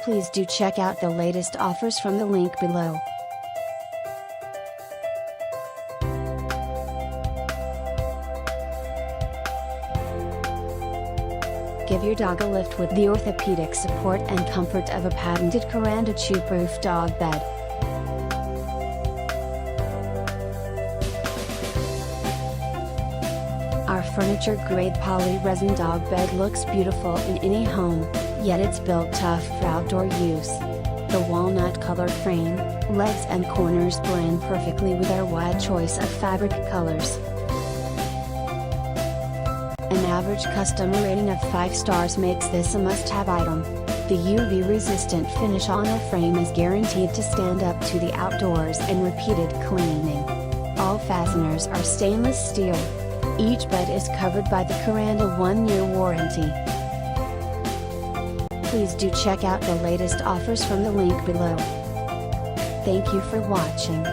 Please do check out the latest offers from the link below. Give your dog a lift with the orthopedic support and comfort of a patented Kuranda chew-proof dog bed. Our furniture-grade poly-resin dog bed looks beautiful in any home, yet it's built tough for outdoor use. The walnut-colored frame, legs and corners blend perfectly with our wide choice of fabric colors. An average customer rating of 5 stars makes this a must-have item. The UV-resistant finish on our frame is guaranteed to stand up to the outdoors and repeated cleaning. All fasteners are stainless steel. Each bed is covered by the Kuranda 1-year warranty. Please do check out the latest offers from the link below. Thank you for watching.